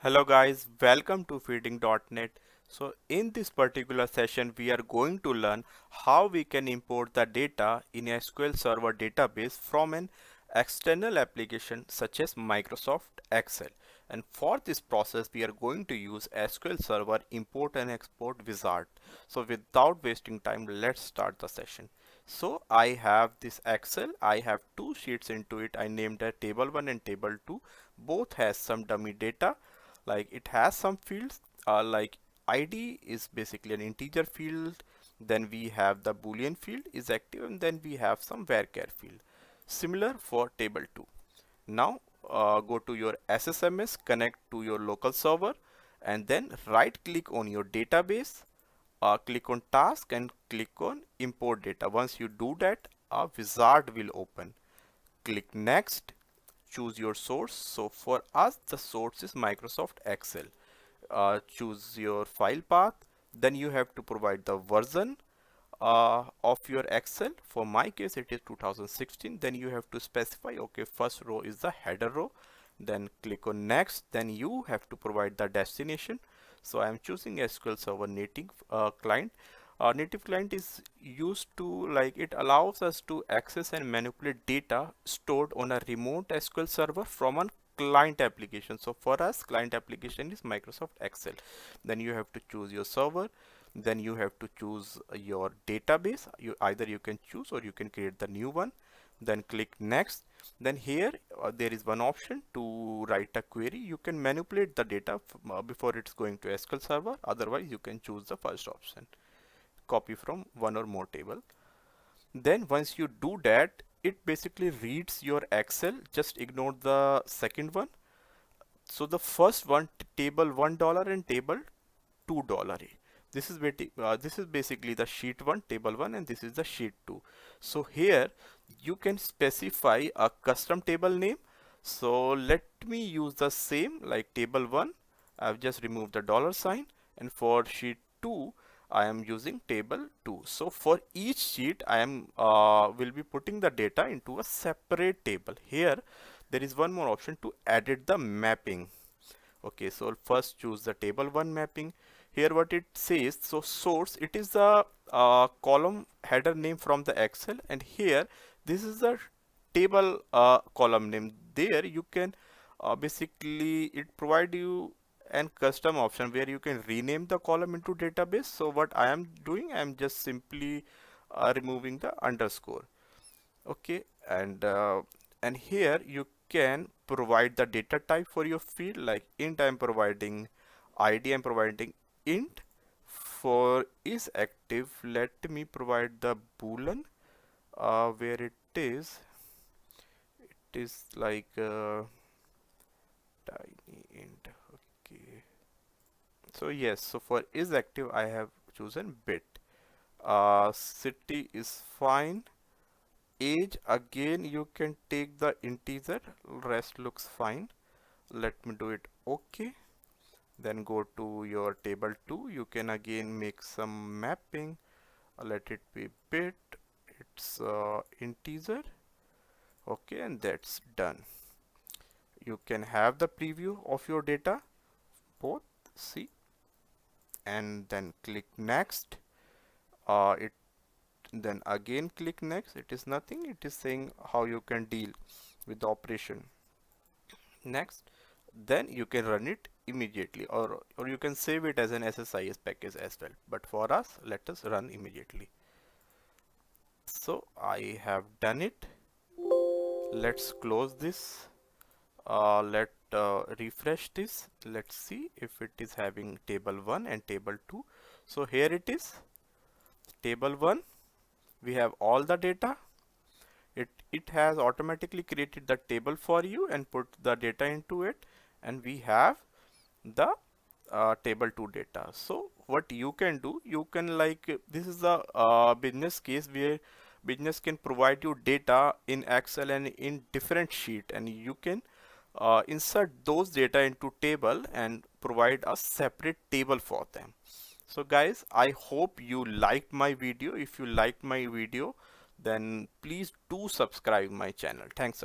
Hello guys, welcome to feeding.net. So in this particular session we are going to learn how we can import the data in a SQL Server database from an external application such as Microsoft Excel. And for this process we are going to use SQL Server import and export wizard. So without wasting time, let's start the session. So I have this Excel. I have two sheets into it. I named it table 1 and table 2. Both has some dummy data, like it has some fields, like id is basically an integer field, then we have the boolean field is active, and then we have some varchar field. Similar for table 2. Now go to your ssms, connect to your local server, and then right click on your database, click on task and click on import data. Once you do that, a wizard will open. Click next, choose your source. So for us the source is Microsoft Excel. Choose your file path, then you have to provide the version of your Excel. For my case it is 2016. Then you have to specify, okay, first row is the header row, then click on next, then you have to provide the destination. So I am choosing SQL Server native client. Native client is used to, like, it allows us to access and manipulate data stored on a remote SQL Server from a client application. So for us client application is Microsoft Excel. Then you have to choose your server, then you have to choose your database. Either you can choose or you can create the new one, then click next. Then here there is one option to write a query. You can manipulate the data before it's going to SQL Server. Otherwise you can choose the first option, copy from one or more table. Then once you do that, it basically reads your Excel. Just ignore the second one. So the first one, table $1 and table $2. This is basically the sheet 1, table 1, and this is the sheet 2. So here you can specify a custom table name. So let me use the same, like table 1, I've just removed the dollar sign, and for sheet 2 I am using table 2. So for each sheet I am will be putting the data into a separate table. Here there is one more option to edit the mapping. Okay, so first choose the table 1 mapping. Here what it says, so source, it is the column header name from the Excel, and here this is the table column name. There you can basically it provide you an custom option where you can rename the column into database. So what I am doing, I am just simply removing the underscore. Okay, and here you can provide the data type for your field, like int I'm providing id, I'm providing int. For is active, let me provide the boolean where it is like tiny int. Okay, so yes, so for is active I have chosen bit. City is fine. Age, again you can take the integer, rest looks fine. Let me do it. Okay, then go to your table 2. You can again make some mapping. Let it be bit, it's integer. Okay, and that's done. You can have the preview of your data, both, see, and then click next. It then again click next. It is nothing, it is saying how you can deal with the operation. Next, then you can run it immediately, or you can save it as an SSIS package as well, but for us let us run immediately. So I have done it. Let's close this. Let refresh this. Let's see if it is having table 1 and table 2. So here it is, table 1, we have all the data. It has automatically created the table for you and put the data into it, and we have the table 2 data. So what you can do, you can, like, this is the business case where business can provide you data in Excel and in different sheet, and you can insert those data into table and provide a separate table for them. So guys, I hope you liked my video. If you liked my video, then please do subscribe my channel. Thanks a lot.